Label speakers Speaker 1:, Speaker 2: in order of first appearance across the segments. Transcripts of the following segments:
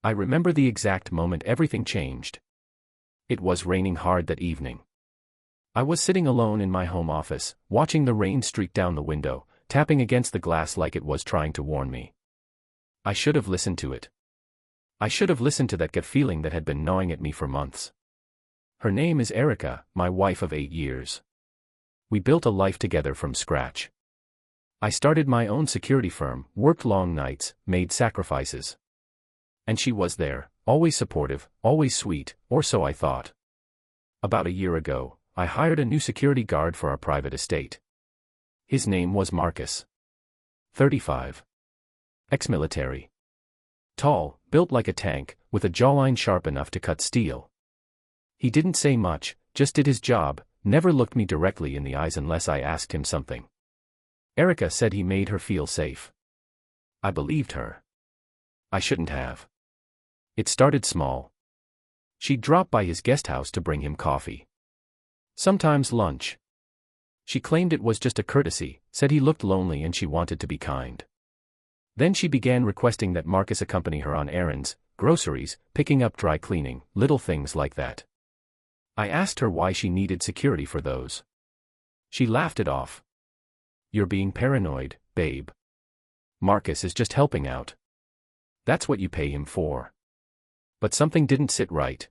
Speaker 1: I remember the exact moment everything changed. It was raining hard that evening. I was sitting alone in my home office, watching the rain streak down the window, tapping against the glass like it was trying to warn me. I should have listened to it. I should have listened to that gut feeling that had been gnawing at me for months. Her name is Erica, my wife of 8 years. We built a life together from scratch. I started my own security firm, worked long nights, made sacrifices. And she was there, always supportive, always sweet, or so I thought. About a year ago, I hired a new security guard for our private estate. His name was Marcus. 35. Ex-military. Tall, built like a tank, with a jawline sharp enough to cut steel. He didn't say much, just did his job, never looked me directly in the eyes unless I asked him something. Erica said he made her feel safe. I believed her. I shouldn't have. It started small. She'd drop by his guest house to bring him coffee. Sometimes lunch. She claimed it was just a courtesy, said he looked lonely and she wanted to be kind. Then she began requesting that Marcus accompany her on errands, groceries, picking up dry cleaning, little things like that. I asked her why she needed security for those. She laughed it off. You're being paranoid, babe. Marcus is just helping out. That's what you pay him for. But something didn't sit right.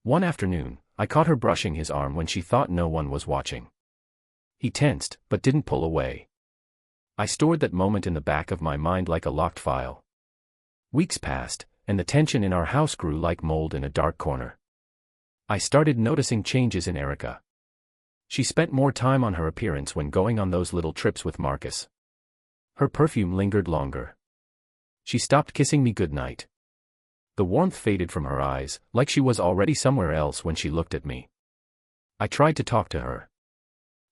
Speaker 1: One afternoon, I caught her brushing his arm when she thought no one was watching. He tensed, but didn't pull away. I stored that moment in the back of my mind like a locked file. Weeks passed, and the tension in our house grew like mold in a dark corner. I started noticing changes in Erica. She spent more time on her appearance when going on those little trips with Marcus. Her perfume lingered longer. She stopped kissing me goodnight. The warmth faded from her eyes, like she was already somewhere else when she looked at me. I tried to talk to her.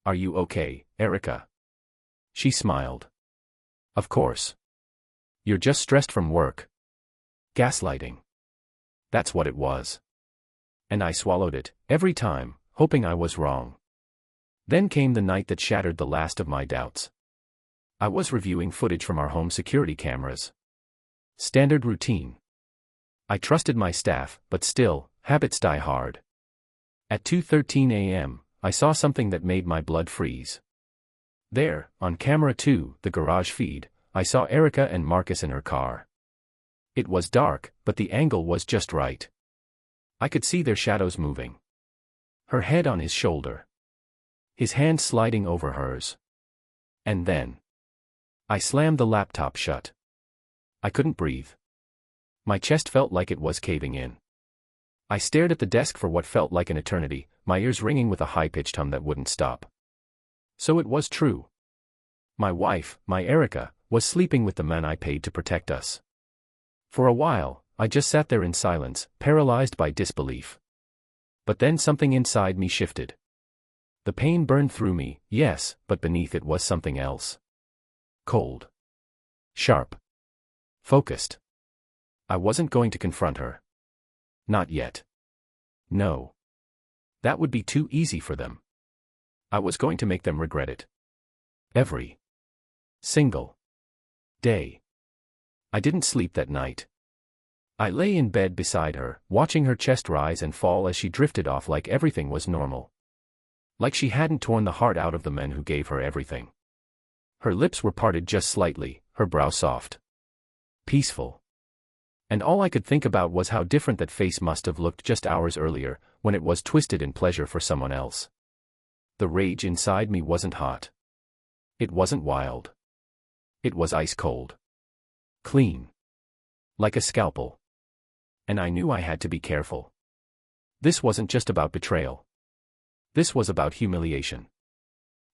Speaker 1: Are you okay, Erica? She smiled. Of course. You're just stressed from work. Gaslighting. That's what it was. And I swallowed it, every time, hoping I was wrong. Then came the night that shattered the last of my doubts. I was reviewing footage from our home security cameras. Standard routine. I trusted my staff, but still, habits die hard. At 2:13 a.m., I saw something that made my blood freeze. There, on camera 2, the garage feed, I saw Erica and Marcus in her car. It was dark, but the angle was just right. I could see their shadows moving. Her head on his shoulder. His hand sliding over hers. And then I slammed the laptop shut. I couldn't breathe. My chest felt like it was caving in. I stared at the desk for what felt like an eternity, my ears ringing with a high-pitched hum that wouldn't stop. So it was true. My wife, my Erica, was sleeping with the man I paid to protect us. For a while, I just sat there in silence, paralyzed by disbelief. But then something inside me shifted. The pain burned through me, yes, but beneath it was something else. Cold. Sharp. Focused. I wasn't going to confront her. Not yet. No. That would be too easy for them. I was going to make them regret it. Every single day. I didn't sleep that night. I lay in bed beside her, watching her chest rise and fall as she drifted off like everything was normal. Like she hadn't torn the heart out of the men who gave her everything. Her lips were parted just slightly, her brow soft. Peaceful. And all I could think about was how different that face must have looked just hours earlier, when it was twisted in pleasure for someone else. The rage inside me wasn't hot. It wasn't wild. It was ice cold. Clean. Like a scalpel. And I knew I had to be careful. This wasn't just about betrayal. This was about humiliation.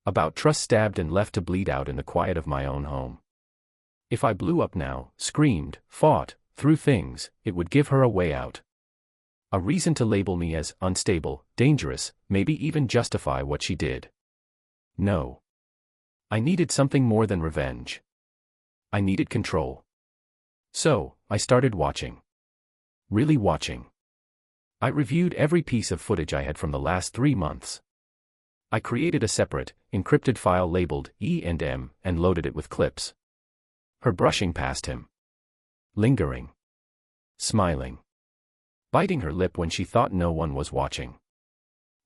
Speaker 1: About trust stabbed and left to bleed out in the quiet of my own home. If I blew up now, screamed, fought, threw things, it would give her a way out. A reason to label me as unstable, dangerous, maybe even justify what she did. No. I needed something more than revenge. I needed control. So, I started watching. Really watching. I reviewed every piece of footage I had from the last 3 months. I created a separate, encrypted file labeled E&M and loaded it with clips. Her brushing past him. Lingering. Smiling. Biting her lip when she thought no one was watching.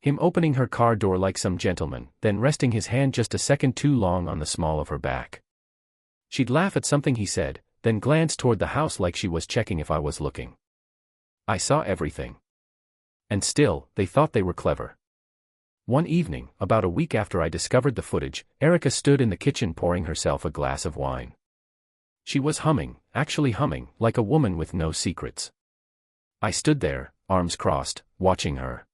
Speaker 1: Him opening her car door like some gentleman, then resting his hand just a second too long on the small of her back. She'd laugh at something he said, then glance toward the house like she was checking if I was looking. I saw everything. And still, they thought they were clever. One evening, about a week after I discovered the footage, Erica stood in the kitchen pouring herself a glass of wine. She was humming, actually humming, like a woman with no secrets. I stood there, arms crossed, watching her.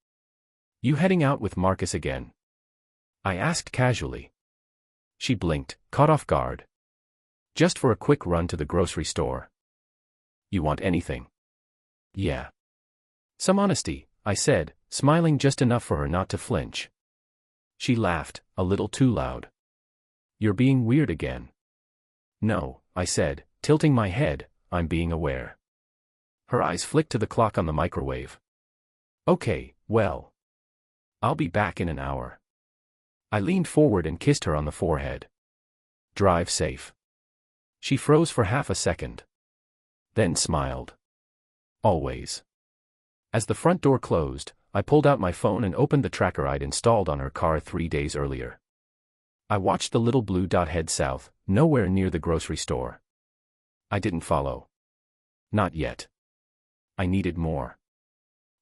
Speaker 1: "You heading out with Marcus again?" I asked casually. She blinked, caught off guard. "Just for a quick run to the grocery store." "You want anything?" "Yeah." "Some honesty," I said, smiling just enough for her not to flinch. She laughed, a little too loud. "You're being weird again." "No," I said, tilting my head, "I'm being aware." Her eyes flicked to the clock on the microwave. "Okay, well. I'll be back in an hour." I leaned forward and kissed her on the forehead. "Drive safe." She froze for half a second. Then smiled. "Always." As the front door closed, I pulled out my phone and opened the tracker I'd installed on her car 3 days earlier. I watched the little blue dot head south, nowhere near the grocery store. I didn't follow. Not yet. I needed more.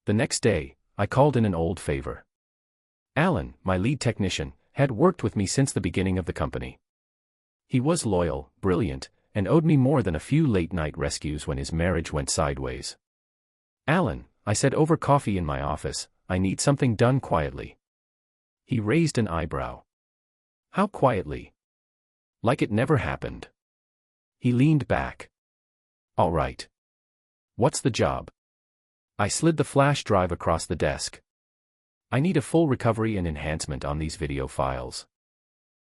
Speaker 1: The next day, I called in an old favor. Alan, my lead technician, had worked with me since the beginning of the company. He was loyal, brilliant, and owed me more than a few late-night rescues when his marriage went sideways. "Alan," I said over coffee in my office, "I need something done quietly." He raised an eyebrow. "How quietly?" "Like it never happened." He leaned back. "All right. What's the job?" I slid the flash drive across the desk. "I need a full recovery and enhancement on these video files.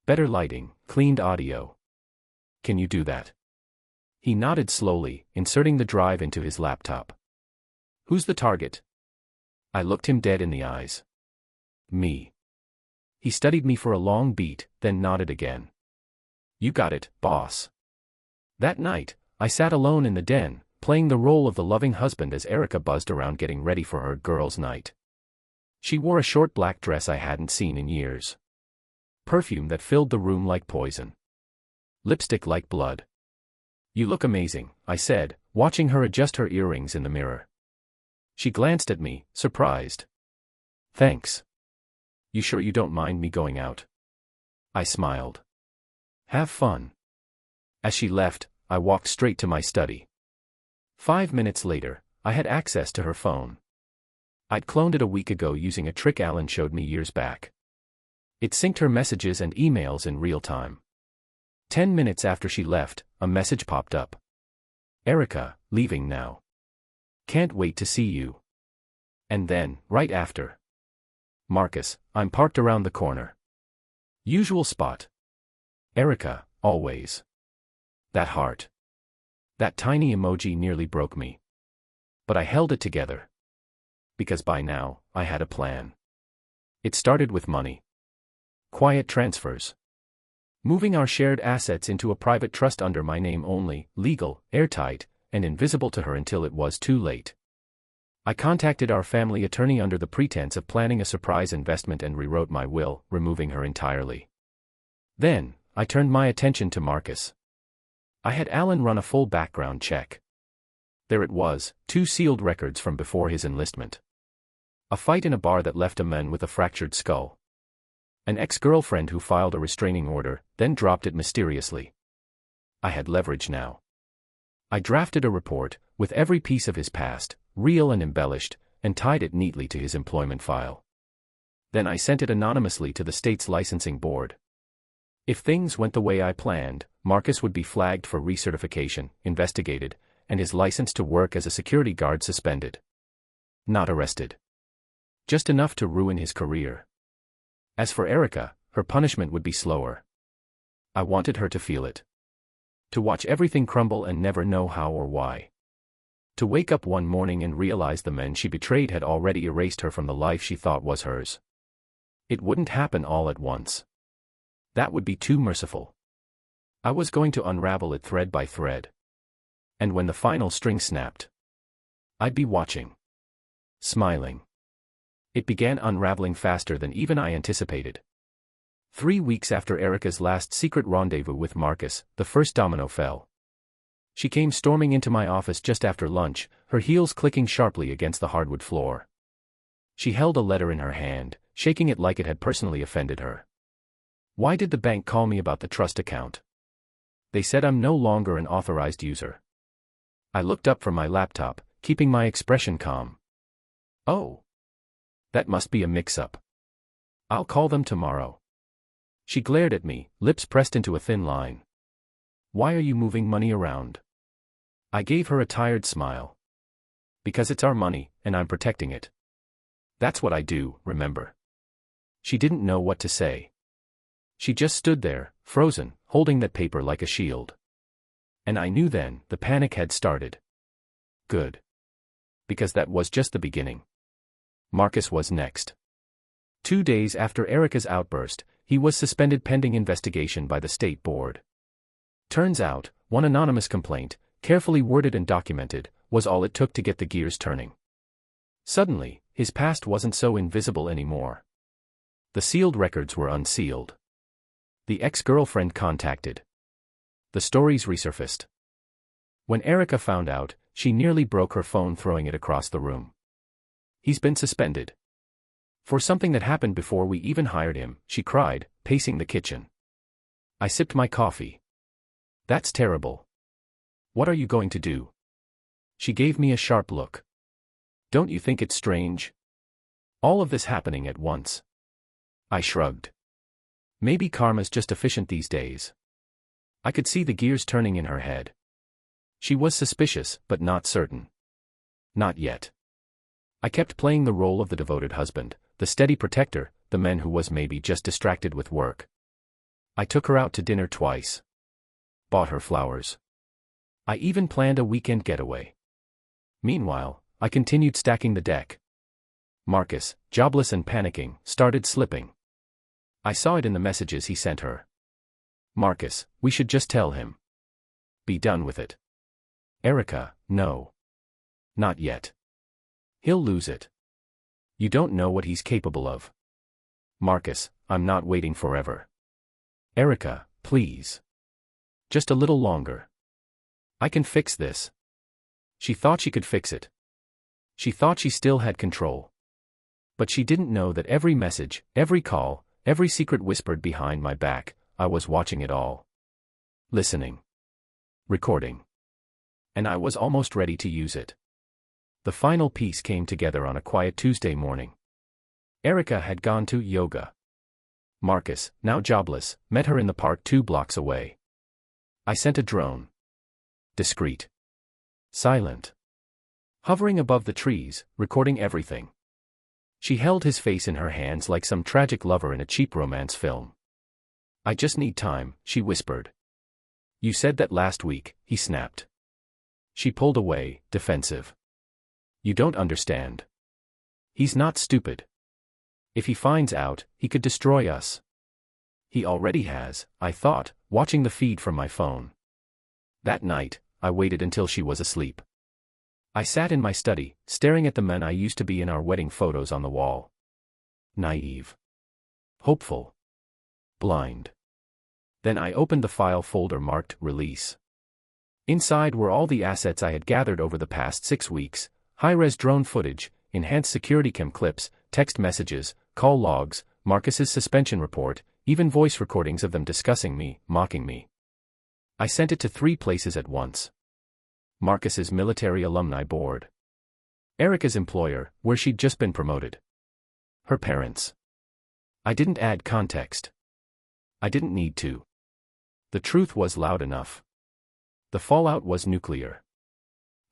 Speaker 1: Better lighting, cleaned audio. Can you do that?" He nodded slowly, inserting the drive into his laptop. "Who's the target?" I looked him dead in the eyes. "Me." He studied me for a long beat, then nodded again. "You got it, boss." That night, I sat alone in the den, playing the role of the loving husband as Erica buzzed around getting ready for her girls' night. She wore a short black dress I hadn't seen in years. Perfume that filled the room like poison. Lipstick like blood. "You look amazing," I said, watching her adjust her earrings in the mirror. She glanced at me, surprised. "Thanks. You sure you don't mind me going out?" I smiled. "Have fun." As she left, I walked straight to my study. 5 minutes later, I had access to her phone. I'd cloned it a week ago using a trick Alan showed me years back. It synced her messages and emails in real time. 10 minutes after she left, a message popped up. "Erica, leaving now. Can't wait to see you." And then, right after. "Marcus, I'm parked around the corner. Usual spot. Erica, always." That heart. That tiny emoji nearly broke me. But I held it together. Because by now, I had a plan. It started with money. Quiet transfers. Moving our shared assets into a private trust under my name only, legal, airtight, and invisible to her until it was too late. I contacted our family attorney under the pretense of planning a surprise investment and rewrote my will, removing her entirely. Then, I turned my attention to Marcus. I had Alan run a full background check. There it was, 2 sealed records from before his enlistment. A fight in a bar that left a man with a fractured skull. An ex-girlfriend who filed a restraining order, then dropped it mysteriously. I had leverage now. I drafted a report, with every piece of his past, real and embellished, and tied it neatly to his employment file. Then I sent it anonymously to the state's licensing board. If things went the way I planned, Marcus would be flagged for recertification, investigated, and his license to work as a security guard suspended. Not arrested. Just enough to ruin his career. As for Erica, her punishment would be slower. I wanted her to feel it. To watch everything crumble and never know how or why. To wake up one morning and realize the men she betrayed had already erased her from the life she thought was hers. It wouldn't happen all at once. That would be too merciful. I was going to unravel it thread by thread. And when the final string snapped, I'd be watching. Smiling. It began unraveling faster than even I anticipated. 3 weeks after Erica's last secret rendezvous with Marcus, the first domino fell. She came storming into my office just after lunch, her heels clicking sharply against the hardwood floor. She held a letter in her hand, shaking it like it had personally offended her. Why did the bank call me about the trust account? They said I'm no longer an authorized user. I looked up from my laptop, keeping my expression calm. Oh. That must be a mix-up. I'll call them tomorrow. She glared at me, lips pressed into a thin line. Why are you moving money around? I gave her a tired smile. Because it's our money, and I'm protecting it. That's what I do, remember? She didn't know what to say. She just stood there, frozen, holding that paper like a shield. And I knew then, the panic had started. Good. Because that was just the beginning. Marcus was next. 2 days after Erica's outburst, he was suspended pending investigation by the state board. Turns out, one anonymous complaint, carefully worded and documented, was all it took to get the gears turning. Suddenly, his past wasn't so invisible anymore. The sealed records were unsealed. The ex-girlfriend contacted. The stories resurfaced. When Erica found out, she nearly broke her phone throwing it across the room. He's been suspended. For something that happened before we even hired him, she cried, pacing the kitchen. I sipped my coffee. That's terrible. What are you going to do? She gave me a sharp look. Don't you think it's strange? All of this happening at once. I shrugged. Maybe karma's just efficient these days. I could see the gears turning in her head. She was suspicious, but not certain. Not yet. I kept playing the role of the devoted husband, the steady protector, the man who was maybe just distracted with work. I took her out to dinner twice. Bought her flowers. I even planned a weekend getaway. Meanwhile, I continued stacking the deck. Marcus, jobless and panicking, started slipping. I saw it in the messages he sent her. Marcus, we should just tell him. Be done with it. Erica, no. Not yet. He'll lose it. You don't know what he's capable of. Marcus, I'm not waiting forever. Erica, please. Just a little longer. I can fix this. She thought she could fix it. She thought she still had control. But she didn't know that every message, every call, every secret whispered behind my back, I was watching it all. Listening. Recording. And I was almost ready to use it. The final piece came together on a quiet Tuesday morning. Erica had gone to yoga. Marcus, now jobless, met her in the park 2 blocks away. I sent a drone. Discreet. Silent. Hovering above the trees, recording everything. She held his face in her hands like some tragic lover in a cheap romance film. I just need time, she whispered. You said that last week, he snapped. She pulled away, defensive. You don't understand. He's not stupid. If he finds out, he could destroy us. He already has, I thought, watching the feed from my phone. That night, I waited until she was asleep. I sat in my study, staring at the men I used to be in our wedding photos on the wall. Naive. Hopeful. Blind. Then I opened the file folder marked Release. Inside were all the assets I had gathered over the past 6 weeks, high-res drone footage, enhanced security cam clips, text messages, call logs, Marcus's suspension report, even voice recordings of them discussing me, mocking me. I sent it to 3 places at once. Marcus's military alumni board. Erica's employer, where she'd just been promoted. Her parents. I didn't add context. I didn't need to. The truth was loud enough. The fallout was nuclear.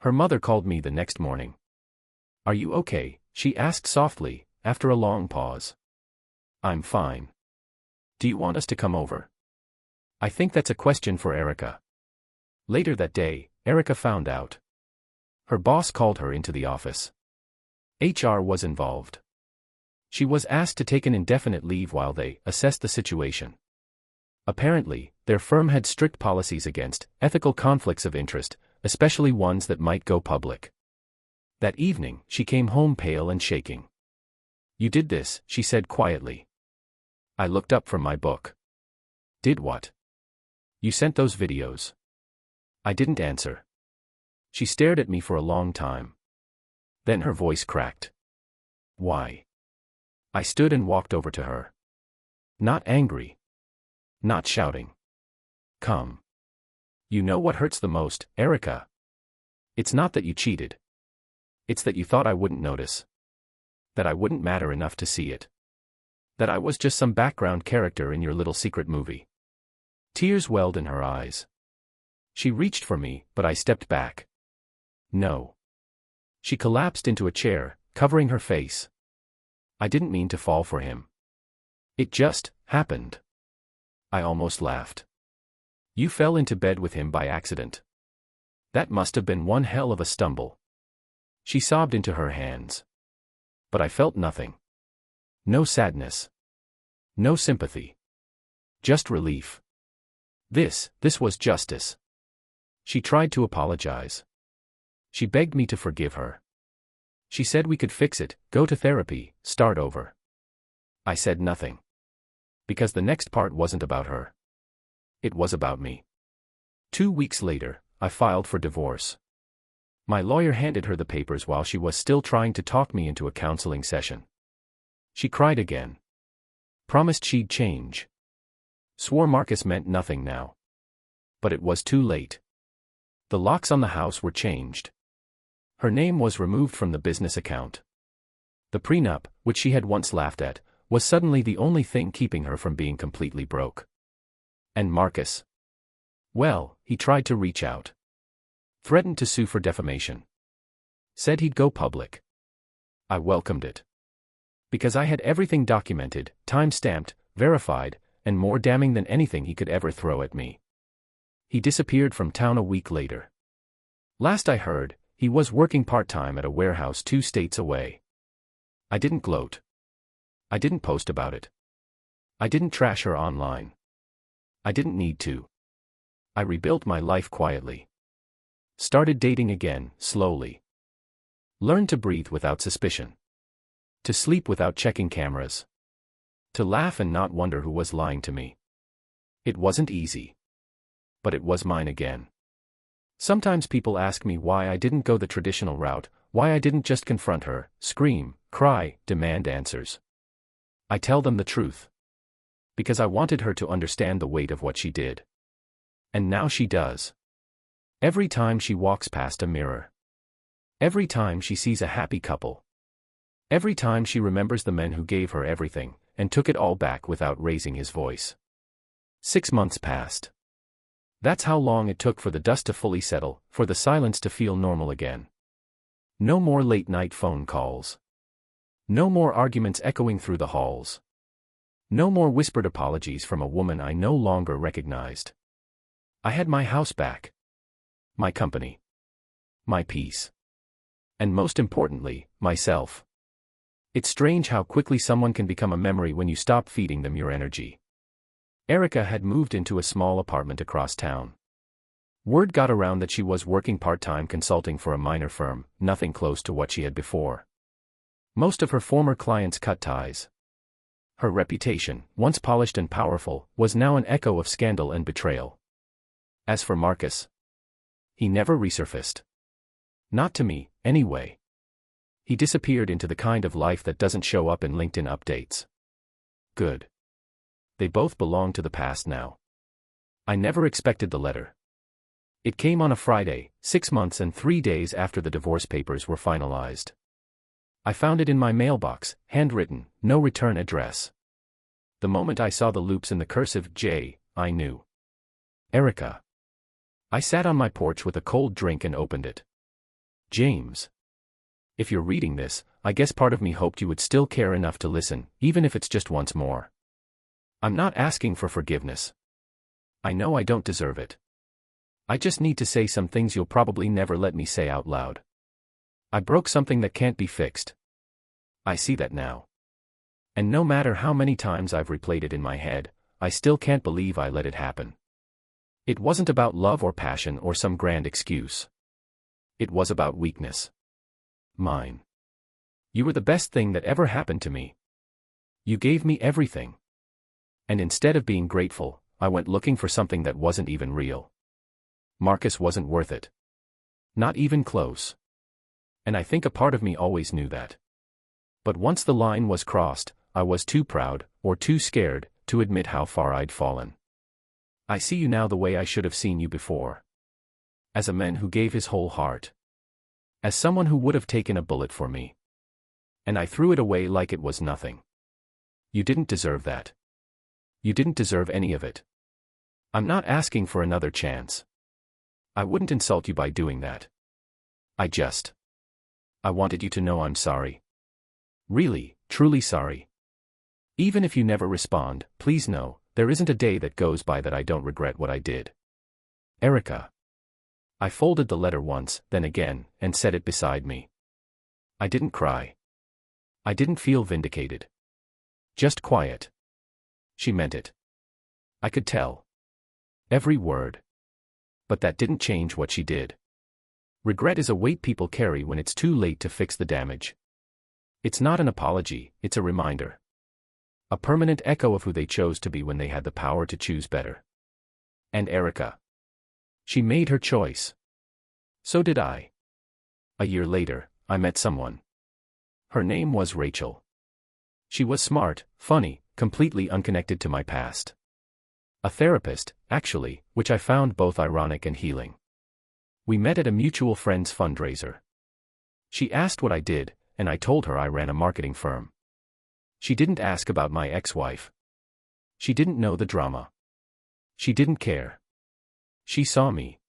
Speaker 1: Her mother called me the next morning. Are you okay? She asked softly, after a long pause. I'm fine. Do you want us to come over? I think that's a question for Erica. Later that day, Erica found out. Her boss called her into the office. HR was involved. She was asked to take an indefinite leave while they assessed the situation. Apparently, their firm had strict policies against ethical conflicts of interest, especially ones that might go public. That evening, she came home pale and shaking. "You did this," she said quietly. I looked up from my book. "Did what?" "You sent those videos." I didn't answer. She stared at me for a long time. Then her voice cracked. "Why?" I stood and walked over to her. Not angry. Not shouting. "Come. You know what hurts the most, Erica? It's not that you cheated. It's that you thought I wouldn't notice. That I wouldn't matter enough to see it. That I was just some background character in your little secret movie." Tears welled in her eyes. She reached for me, but I stepped back. "No." She collapsed into a chair, covering her face. "I didn't mean to fall for him. It just happened." I almost laughed. "You fell into bed with him by accident. That must have been one hell of a stumble." She sobbed into her hands. But I felt nothing. No sadness. No sympathy. Just relief. This was justice. She tried to apologize. She begged me to forgive her. She said we could fix it, go to therapy, start over. I said nothing. Because the next part wasn't about her. It was about me. 2 weeks later, I filed for divorce. My lawyer handed her the papers while she was still trying to talk me into a counseling session. She cried again. Promised she'd change. Swore Marcus meant nothing now. But it was too late. The locks on the house were changed. Her name was removed from the business account. The prenup, which she had once laughed at, was suddenly the only thing keeping her from being completely broke. And Marcus? Well, he tried to reach out. Threatened to sue for defamation. Said he'd go public. I welcomed it. Because I had everything documented, time-stamped, verified, and more damning than anything he could ever throw at me. He disappeared from town a week later. Last I heard, he was working part-time at a warehouse 2 states away. I didn't gloat. I didn't post about it. I didn't trash her online. I didn't need to. I rebuilt my life quietly. Started dating again, slowly. Learned to breathe without suspicion. To sleep without checking cameras. To laugh and not wonder who was lying to me. It wasn't easy. But it was mine again. Sometimes people ask me why I didn't go the traditional route, why I didn't just confront her, scream, cry, demand answers. I tell them the truth. Because I wanted her to understand the weight of what she did. And now she does. Every time she walks past a mirror. Every time she sees a happy couple. Every time she remembers the men who gave her everything, and took it all back without raising his voice. 6 months passed. That's how long it took for the dust to fully settle, for the silence to feel normal again. No more late-night phone calls. No more arguments echoing through the halls. No more whispered apologies from a woman I no longer recognized. I had my house back. My company. My peace. And most importantly, myself. It's strange how quickly someone can become a memory when you stop feeding them your energy. Erica had moved into a small apartment across town. Word got around that she was working part-time consulting for a minor firm, nothing close to what she had before. Most of her former clients cut ties. Her reputation, once polished and powerful, was now an echo of scandal and betrayal. As for Marcus, he never resurfaced. Not to me, anyway. He disappeared into the kind of life that doesn't show up in LinkedIn updates. Good. They both belong to the past now. I never expected the letter. It came on a Friday, 6 months and 3 days after the divorce papers were finalized. I found it in my mailbox, handwritten, no return address. The moment I saw the loops in the cursive J, I knew. Erica. I sat on my porch with a cold drink and opened it. James. If you're reading this, I guess part of me hoped you would still care enough to listen, even if it's just once more. I'm not asking for forgiveness. I know I don't deserve it. I just need to say some things you'll probably never let me say out loud. I broke something that can't be fixed. I see that now. And no matter how many times I've replayed it in my head, I still can't believe I let it happen. It wasn't about love or passion or some grand excuse. It was about weakness. Mine. You were the best thing that ever happened to me. You gave me everything. And instead of being grateful, I went looking for something that wasn't even real. Marcus wasn't worth it. Not even close. And I think a part of me always knew that. But once the line was crossed, I was too proud, or too scared, to admit how far I'd fallen. I see you now the way I should have seen you before. As a man who gave his whole heart. As someone who would have taken a bullet for me. And I threw it away like it was nothing. You didn't deserve that. You didn't deserve any of it. I'm not asking for another chance. I wouldn't insult you by doing that. I wanted you to know I'm sorry. Really, truly sorry. Even if you never respond, please know, there isn't a day that goes by that I don't regret what I did. Erica. I folded the letter once, then again, and set it beside me. I didn't cry. I didn't feel vindicated. Just quiet. She meant it. I could tell. Every word. But that didn't change what she did. Regret is a weight people carry when it's too late to fix the damage. It's not an apology, it's a reminder. A permanent echo of who they chose to be when they had the power to choose better. And Erica. She made her choice. So did I. A year later, I met someone. Her name was Rachel. She was smart, funny, completely unconnected to my past. A therapist, actually, which I found both ironic and healing. We met at a mutual friend's fundraiser. She asked what I did, and I told her I ran a marketing firm. She didn't ask about my ex-wife. She didn't know the drama. She didn't care. She saw me.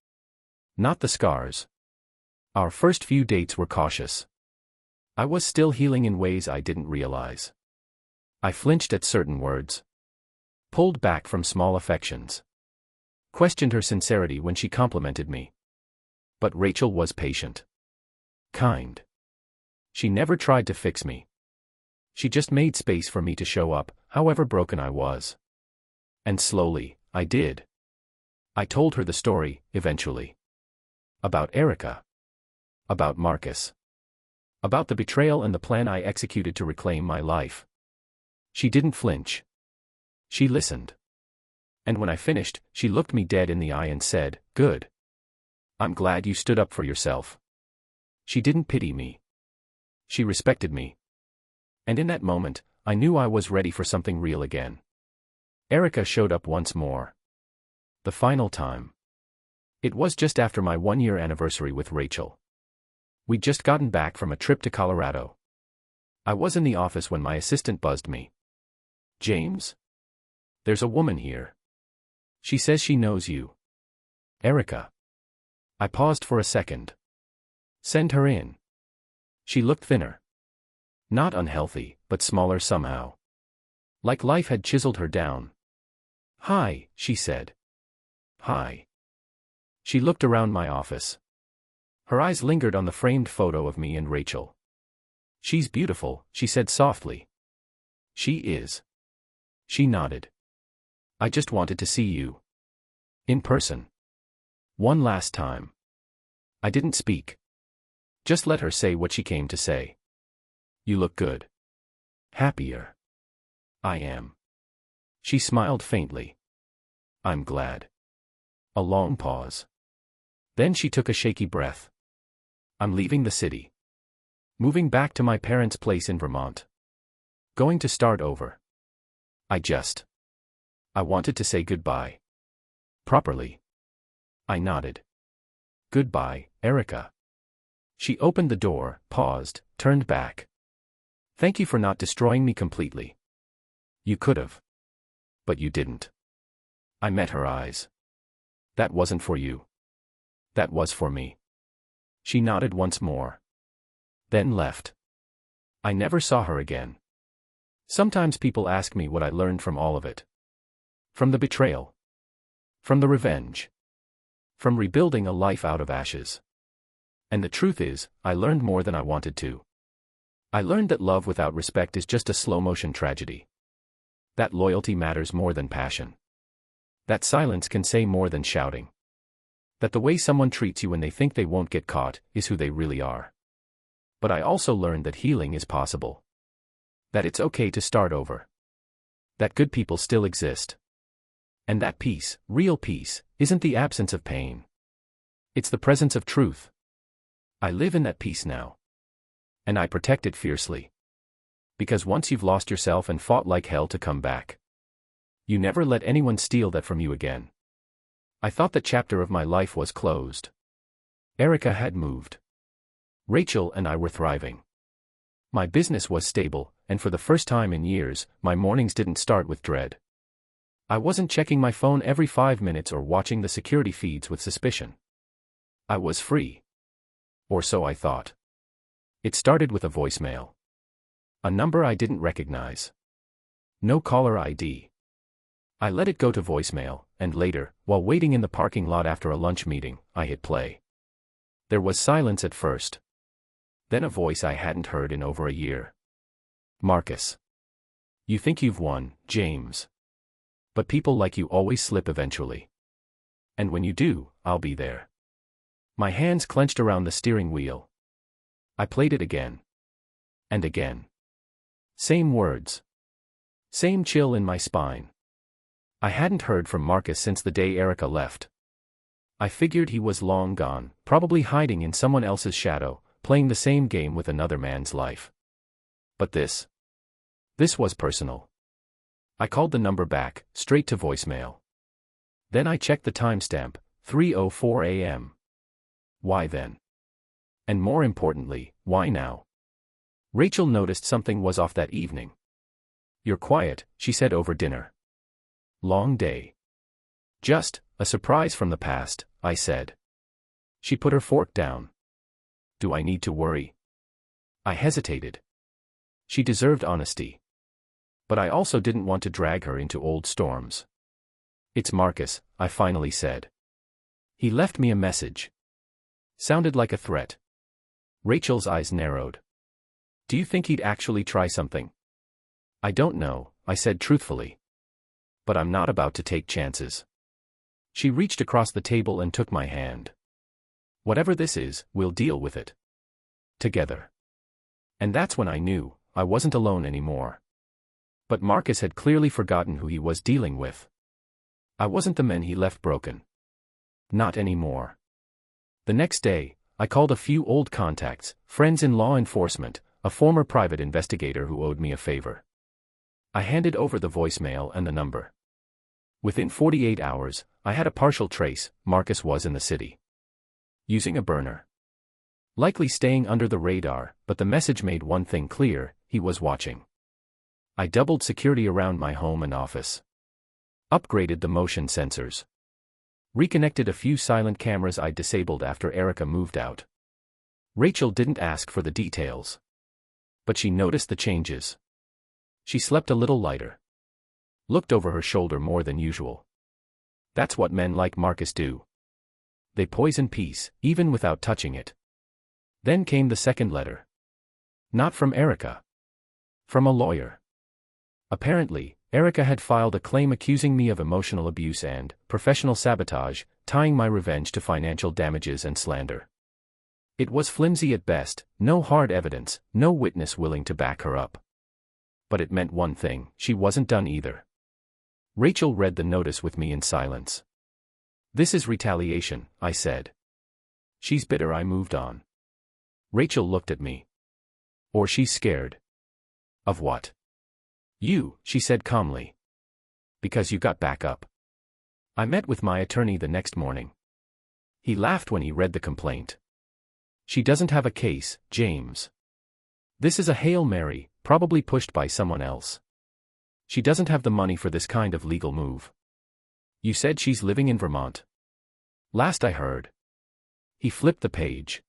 Speaker 1: Not the scars. Our first few dates were cautious. I was still healing in ways I didn't realize. I flinched at certain words. Pulled back from small affections. Questioned her sincerity when she complimented me. But Rachel was patient. Kind. She never tried to fix me. She just made space for me to show up, however broken I was. And slowly, I did. I told her the story, eventually. About Erica. About Marcus. About the betrayal and the plan I executed to reclaim my life. She didn't flinch. She listened. And when I finished, she looked me dead in the eye and said, "Good. I'm glad you stood up for yourself." She didn't pity me. She respected me. And in that moment, I knew I was ready for something real again. Erica showed up once more. The final time. It was just after my 1-year anniversary with Rachel. We'd just gotten back from a trip to Colorado. I was in the office when my assistant buzzed me. "James? There's a woman here. She says she knows you." "Erica." I paused for a second. "Send her in." She looked thinner. Not unhealthy, but smaller somehow. Like life had chiseled her down. "Hi," she said. "Hi." She looked around my office. Her eyes lingered on the framed photo of me and Rachel. "She's beautiful," she said softly. "She is." She nodded. "I just wanted to see you. In person. One last time." I didn't speak. Just let her say what she came to say. "You look good. Happier." "I am." She smiled faintly. "I'm glad." A long pause. Then she took a shaky breath. "I'm leaving the city. Moving back to my parents' place in Vermont. Going to start over. I wanted to say goodbye. Properly." I nodded. "Goodbye, Erica." She opened the door, paused, turned back. "Thank you for not destroying me completely. You could have. But you didn't." I met her eyes. "That wasn't for you. That was for me." She nodded once more. Then left. I never saw her again. Sometimes people ask me what I learned from all of it. From the betrayal. From the revenge. From rebuilding a life out of ashes. And the truth is, I learned more than I wanted to. I learned that love without respect is just a slow-motion tragedy. That loyalty matters more than passion. That silence can say more than shouting. That the way someone treats you when they think they won't get caught is who they really are. But I also learned that healing is possible. That it's okay to start over. That good people still exist. And that peace, real peace, isn't the absence of pain. It's the presence of truth. I live in that peace now. And I protect it fiercely. Because once you've lost yourself and fought like hell to come back, you never let anyone steal that from you again. I thought that chapter of my life was closed. Erica had moved. Rachel and I were thriving. My business was stable, and for the first time in years, my mornings didn't start with dread. I wasn't checking my phone every 5 minutes or watching the security feeds with suspicion. I was free. Or so I thought. It started with a voicemail. A number I didn't recognize. No caller ID. I let it go to voicemail, and later, while waiting in the parking lot after a lunch meeting, I hit play. There was silence at first. Then a voice I hadn't heard in over a year. Marcus. You think you've won, James. But people like you always slip eventually. And when you do, I'll be there. My hands clenched around the steering wheel. I played it again. And again. Same words. Same chill in my spine. I hadn't heard from Marcus since the day Erica left. I figured he was long gone, probably hiding in someone else's shadow, playing the same game with another man's life. But this was personal. I called the number back, straight to voicemail. Then I checked the timestamp, 3:04 a.m. Why then? And more importantly, why now? Rachel noticed something was off that evening. You're quiet, she said over dinner. Long day. Just a surprise from the past, I said. She put her fork down. Do I need to worry? I hesitated. She deserved honesty. But I also didn't want to drag her into old storms. It's Marcus, I finally said. He left me a message. Sounded like a threat. Rachel's eyes narrowed. Do you think he'd actually try something? I don't know, I said truthfully. But I'm not about to take chances. She reached across the table and took my hand. Whatever this is, we'll deal with it. Together. And that's when I knew I wasn't alone anymore. But Marcus had clearly forgotten who he was dealing with. I wasn't the man he left broken. Not anymore. The next day, I called a few old contacts, friends in law enforcement, a former private investigator who owed me a favor. I handed over the voicemail and the number. Within 48 hours, I had a partial trace. Marcus was in the city. Using a burner. Likely staying under the radar, but the message made one thing clear: he was watching. I doubled security around my home and office. Upgraded the motion sensors. Reconnected a few silent cameras I'd disabled after Erica moved out. Rachel didn't ask for the details. But she noticed the changes. She slept a little lighter. Looked over her shoulder more than usual. That's what men like Marcus do. They poison peace, even without touching it. Then came the second letter. Not from Erica. From a lawyer. Apparently, Erica had filed a claim accusing me of emotional abuse and professional sabotage, tying my revenge to financial damages and slander. It was flimsy at best, no hard evidence, no witness willing to back her up. But it meant one thing: she wasn't done either. Rachel read the notice with me in silence. This is retaliation, I said. She's bitter I moved on. Rachel looked at me. Or she's scared. Of what? You, she said calmly. Because you got back up. I met with my attorney the next morning. He laughed when he read the complaint. She doesn't have a case, James. This is a Hail Mary, probably pushed by someone else. She doesn't have the money for this kind of legal move. You said she's living in Vermont. Last I heard. He flipped the page.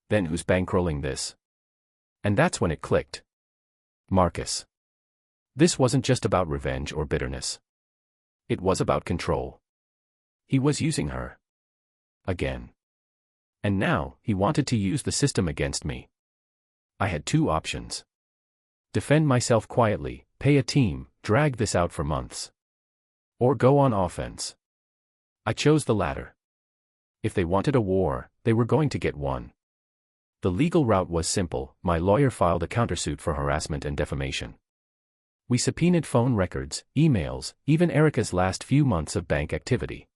Speaker 1: Then who's bankrolling this? And that's when it clicked. Marcus. This wasn't just about revenge or bitterness. It was about control. He was using her. Again. And now, he wanted to use the system against me. I had two options. Defend myself quietly, pay a team, drag this out for months. Or go on offense. I chose the latter. If they wanted a war, they were going to get one. The legal route was simple. My lawyer filed a countersuit for harassment and defamation. We subpoenaed phone records, emails, even Erica's last few months of bank activity.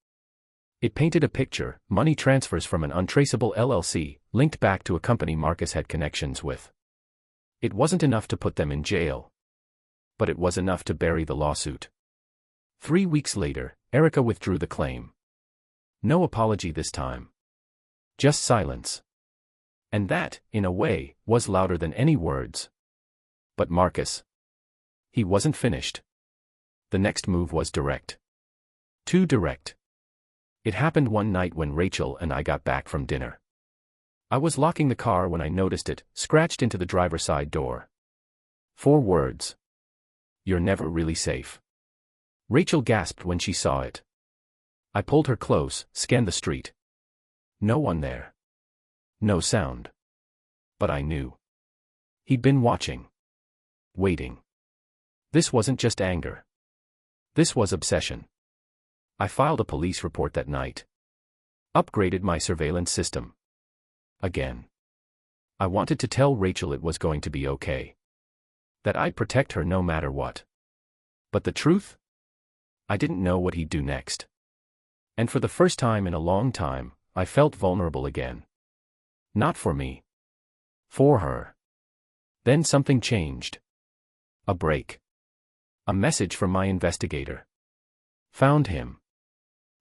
Speaker 1: It painted a picture: money transfers from an untraceable LLC, linked back to a company Marcus had connections with. It wasn't enough to put them in jail, but it was enough to bury the lawsuit. 3 weeks later, Erica withdrew the claim. No apology this time. Just silence. And that, in a way, was louder than any words. But Marcus. He wasn't finished. The next move was direct. Too direct. It happened one night when Rachel and I got back from dinner. I was locking the car when I noticed it, scratched into the driver's side door. 4 words. "You're never really safe." Rachel gasped when she saw it. I pulled her close, scanned the street. No one there. No sound. But I knew. He'd been watching. Waiting. This wasn't just anger. This was obsession. I filed a police report that night. Upgraded my surveillance system. Again. I wanted to tell Rachel it was going to be okay. That I'd protect her no matter what. But the truth? I didn't know what he'd do next. And for the first time in a long time, I felt vulnerable again. Not for me. For her. Then something changed. A break. A message from my investigator. Found him.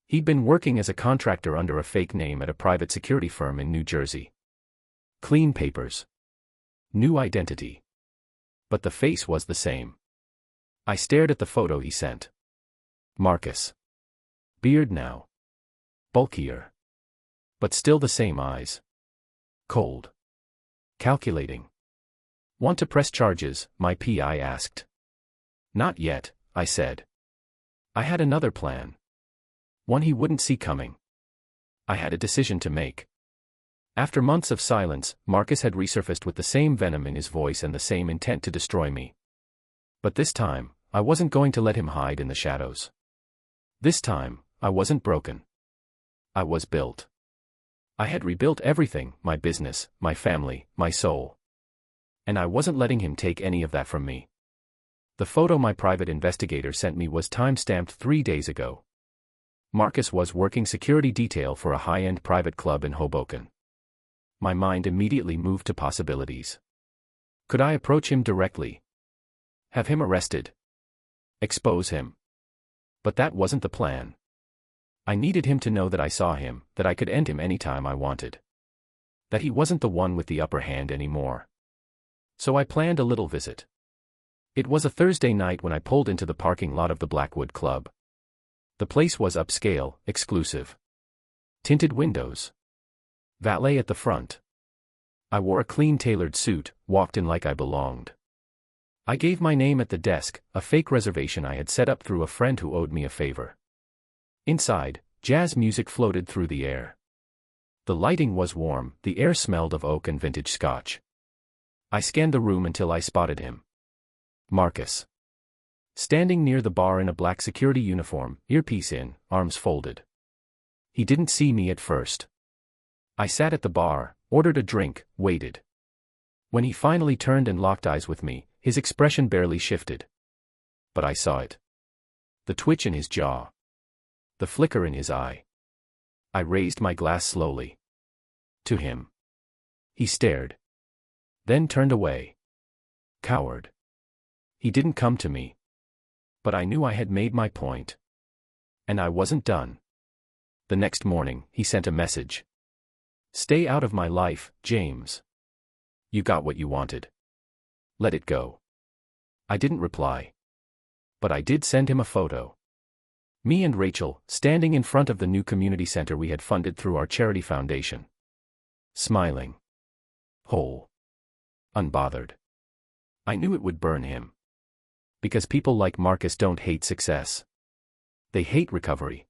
Speaker 1: He'd been working as a contractor under a fake name at a private security firm in New Jersey. Clean papers. New identity. But the face was the same. I stared at the photo he sent. Marcus. Beard now. Bulkier. But still the same eyes. Cold. Calculating. "Want to press charges?" my PI asked. "Not yet," I said. I had another plan. One he wouldn't see coming. I had a decision to make. After months of silence, Marcus had resurfaced with the same venom in his voice and the same intent to destroy me. But this time, I wasn't going to let him hide in the shadows. This time, I wasn't broken. I was built. I had rebuilt everything: my business, my family, my soul. And I wasn't letting him take any of that from me. The photo my private investigator sent me was time-stamped 3 days ago. Marcus was working security detail for a high-end private club in Hoboken. My mind immediately moved to possibilities. Could I approach him directly? Have him arrested? Expose him? But that wasn't the plan. I needed him to know that I saw him, that I could end him anytime I wanted. That he wasn't the one with the upper hand anymore. So I planned a little visit. It was a Thursday night when I pulled into the parking lot of the Blackwood Club. The place was upscale, exclusive. Tinted windows. Valet at the front. I wore a clean tailored suit, walked in like I belonged. I gave my name at the desk, a fake reservation I had set up through a friend who owed me a favor. Inside, jazz music floated through the air. The lighting was warm, the air smelled of oak and vintage scotch. I scanned the room until I spotted him. Marcus. Standing near the bar in a black security uniform, earpiece in, arms folded. He didn't see me at first. I sat at the bar, ordered a drink, waited. When he finally turned and locked eyes with me, his expression barely shifted. But I saw it. The twitch in his jaw. The flicker in his eye. I raised my glass slowly. To him. He stared. Then turned away. Coward. He didn't come to me. But I knew I had made my point. And I wasn't done. The next morning, he sent a message. "Stay out of my life, James. You got what you wanted. Let it go." I didn't reply. But I did send him a photo. Me and Rachel, standing in front of the new community center we had funded through our charity foundation. Smiling. Whole. Unbothered. I knew it would burn him. Because people like Marcus don't hate success. They hate recovery.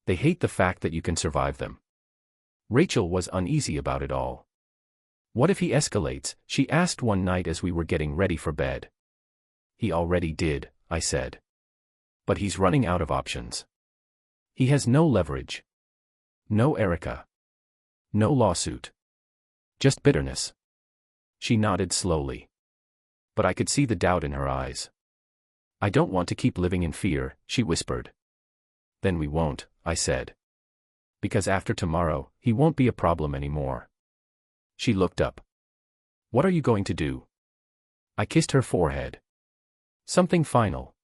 Speaker 1: They hate the fact that you can survive them. Rachel was uneasy about it all. "What if he escalates?" she asked one night as we were getting ready for bed. "He already did," I said. "But he's running out of options. He has no leverage. No Erica. No lawsuit. Just bitterness. She nodded slowly. But I could see the doubt in her eyes. I don't want to keep living in fear, she whispered. Then we won't, I said. Because after tomorrow, he won't be a problem anymore. She looked up. What are you going to do? I kissed her forehead. Something final.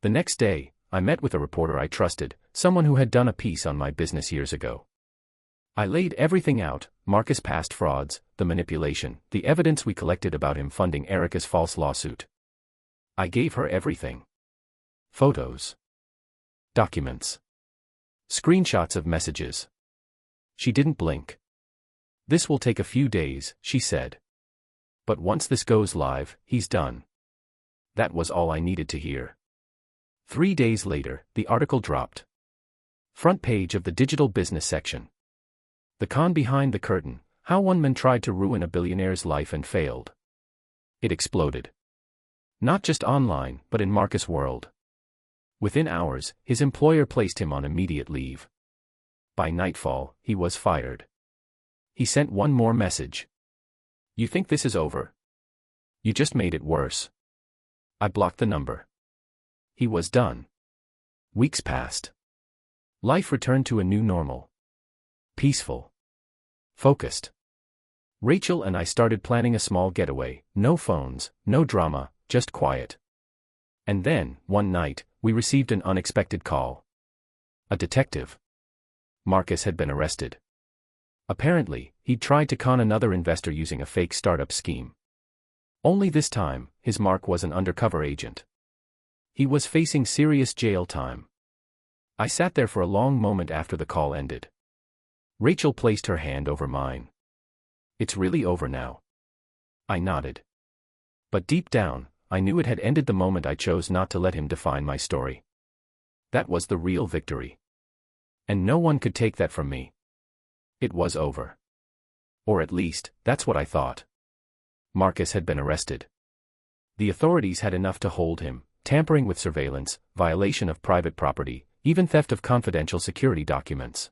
Speaker 1: The next day, I met with a reporter I trusted, someone who had done a piece on my business years ago. I laid everything out, Marcus' past frauds, the manipulation, the evidence we collected about him funding Erica's false lawsuit. I gave her everything. Photos. Documents. Screenshots of messages. She didn't blink. This will take a few days, she said. But once this goes live, he's done. That was all I needed to hear. 3 days later, the article dropped. Front page of the digital business section. The con behind the curtain, how one man tried to ruin a billionaire's life and failed. It exploded. Not just online, but in Marcus' world. Within hours, his employer placed him on immediate leave. By nightfall, he was fired. He sent one more message. You think this is over? You just made it worse. I blocked the number. He was done. Weeks passed. Life returned to a new normal. Peaceful. Focused. Rachel and I started planning a small getaway, no phones, no drama, just quiet. And then, one night, we received an unexpected call. A detective. Marcus had been arrested. Apparently, he'd tried to con another investor using a fake startup scheme. Only this time, his mark was an undercover agent. He was facing serious jail time. I sat there for a long moment after the call ended. Rachel placed her hand over mine. It's really over now. I nodded. But deep down, I knew it had ended the moment I chose not to let him define my story. That was the real victory. And no one could take that from me. It was over. Or at least, that's what I thought. Marcus had been arrested. The authorities had enough to hold him, tampering with surveillance, violation of private property, even theft of confidential security documents.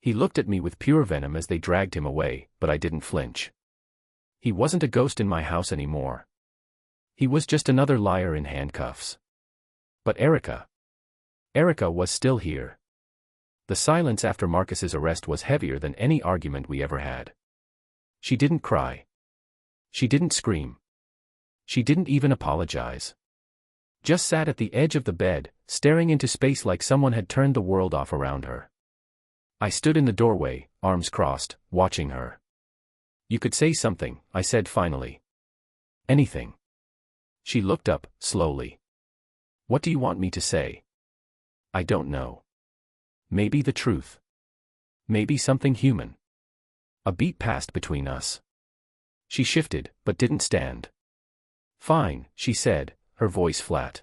Speaker 1: He looked at me with pure venom as they dragged him away, but I didn't flinch. He wasn't a ghost in my house anymore. He was just another liar in handcuffs. But Erica was still here. The silence after Marcus's arrest was heavier than any argument we ever had. She didn't cry. She didn't scream. She didn't even apologize. Just sat at the edge of the bed, staring into space like someone had turned the world off around her. I stood in the doorway, arms crossed, watching her. You could say something, I said finally. Anything. She looked up, slowly. What do you want me to say? I don't know. Maybe the truth. Maybe something human. A beat passed between us. She shifted, but didn't stand. Fine, she said, her voice flat.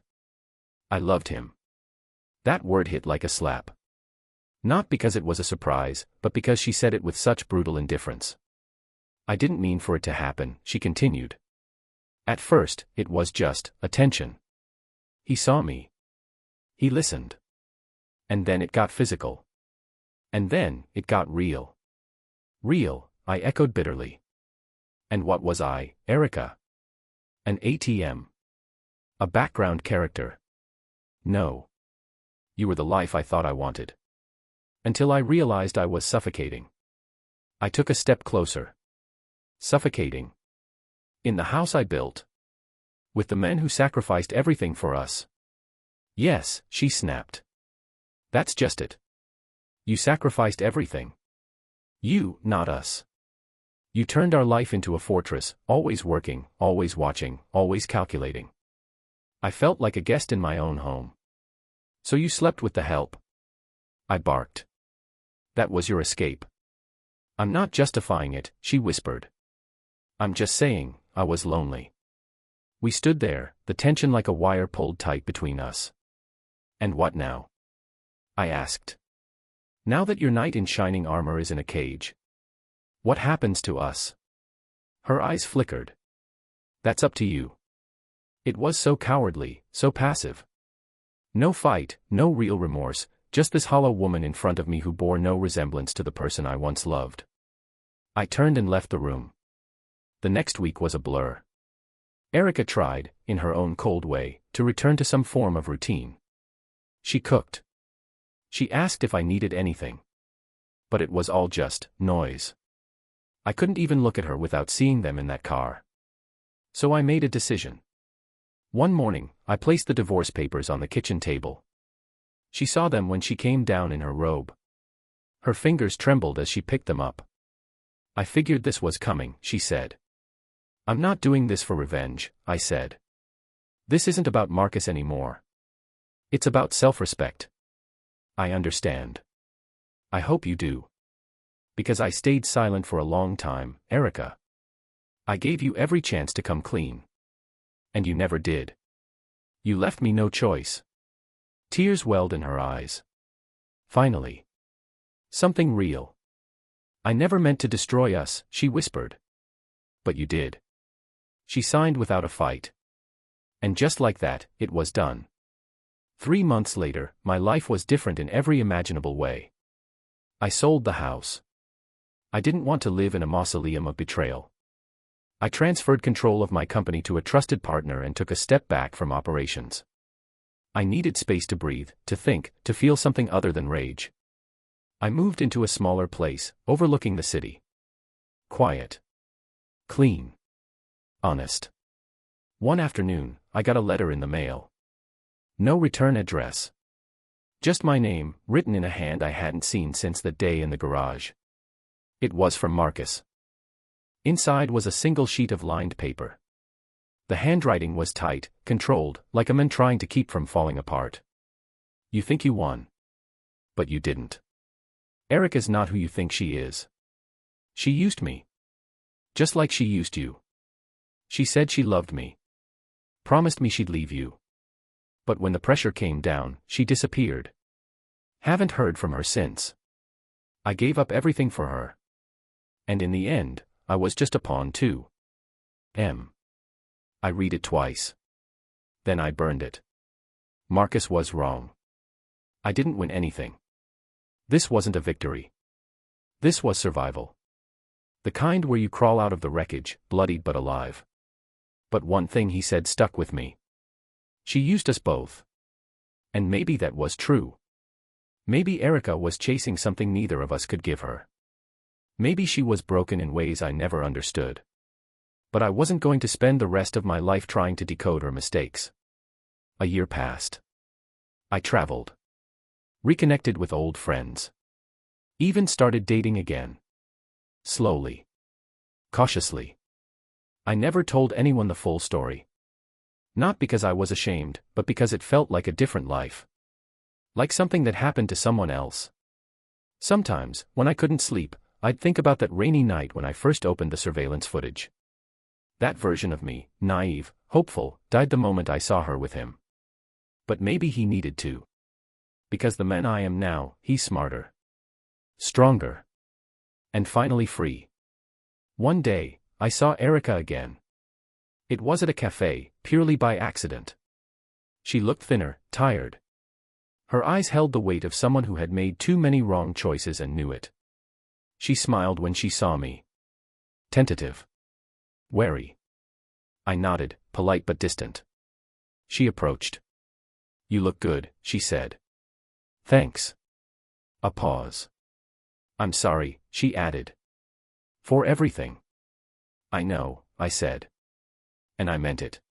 Speaker 1: I loved him. That word hit like a slap. Not because it was a surprise, but because she said it with such brutal indifference. I didn't mean for it to happen, she continued. At first, it was just attention. He saw me. He listened. And then it got physical. And then, it got real. Real, I echoed bitterly. And what was I, Erica? An ATM. A background character. No. You were the life I thought I wanted. Until I realized I was suffocating. I took a step closer. Suffocating. In the house I built. With the men who sacrificed everything for us. Yes, she snapped. That's just it. You sacrificed everything. You, not us. You turned our life into a fortress, always working, always watching, always calculating. I felt like a guest in my own home. So you slept with the help. I barked. That was your escape. I'm not justifying it, she whispered. I'm just saying, I was lonely. We stood there, the tension like a wire pulled tight between us. And what now? I asked. Now that your knight in shining armor is in a cage. What happens to us? Her eyes flickered. That's up to you. It was so cowardly, so passive. No fight, no real remorse, just this hollow woman in front of me who bore no resemblance to the person I once loved. I turned and left the room. The next week was a blur. Erica tried, in her own cold way, to return to some form of routine. She cooked. She asked if I needed anything. But it was all just noise. I couldn't even look at her without seeing them in that car. So I made a decision. One morning, I placed the divorce papers on the kitchen table. She saw them when she came down in her robe. Her fingers trembled as she picked them up. I figured this was coming, she said. I'm not doing this for revenge, I said. This isn't about Marcus anymore. It's about self-respect. I understand. I hope you do. Because I stayed silent for a long time, Erica. I gave you every chance to come clean. And you never did. You left me no choice. Tears welled in her eyes. Finally. Something real. I never meant to destroy us, she whispered. But you did. She signed without a fight. And just like that, it was done. 3 months later, my life was different in every imaginable way. I sold the house. I didn't want to live in a mausoleum of betrayal. I transferred control of my company to a trusted partner and took a step back from operations. I needed space to breathe, to think, to feel something other than rage. I moved into a smaller place, overlooking the city. Quiet. Clean. Honest. One afternoon, I got a letter in the mail. No return address. Just my name, written in a hand I hadn't seen since that day in the garage. It was from Marcus. Inside was a single sheet of lined paper. The handwriting was tight, controlled, like a man trying to keep from falling apart. You think you won. But you didn't. Erica's not who you think she is. She used me. Just like she used you. She said she loved me. Promised me she'd leave you. But when the pressure came down, she disappeared. Haven't heard from her since. I gave up everything for her. And in the end, I was just a pawn too. I read it twice. Then I burned it. Marcus was wrong. I didn't win anything. This wasn't a victory. This was survival. The kind where you crawl out of the wreckage, bloodied but alive. But one thing he said stuck with me. She used us both. And maybe that was true. Maybe Erica was chasing something neither of us could give her. Maybe she was broken in ways I never understood. But I wasn't going to spend the rest of my life trying to decode her mistakes. A year passed. I traveled. Reconnected with old friends. Even started dating again. Slowly. Cautiously. I never told anyone the full story. Not because I was ashamed, but because it felt like a different life. Like something that happened to someone else. Sometimes, when I couldn't sleep, I'd think about that rainy night when I first opened the surveillance footage. That version of me, naive, hopeful, died the moment I saw her with him. But maybe he needed to. Because the man I am now, he's smarter. Stronger. And finally free. One day, I saw Erica again. It was at a cafe, purely by accident. She looked thinner, tired. Her eyes held the weight of someone who had made too many wrong choices and knew it. She smiled when she saw me. Tentative. Wary. I nodded, polite but distant. She approached. You look good, she said. Thanks. A pause. I'm sorry, she added. For everything. I know, I said. And I meant it.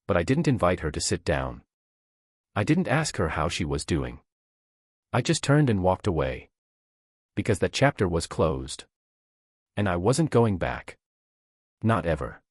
Speaker 1: But I didn't invite her to sit down. I didn't ask her how she was doing. I just turned and walked away. Because that chapter was closed. And I wasn't going back. Not ever.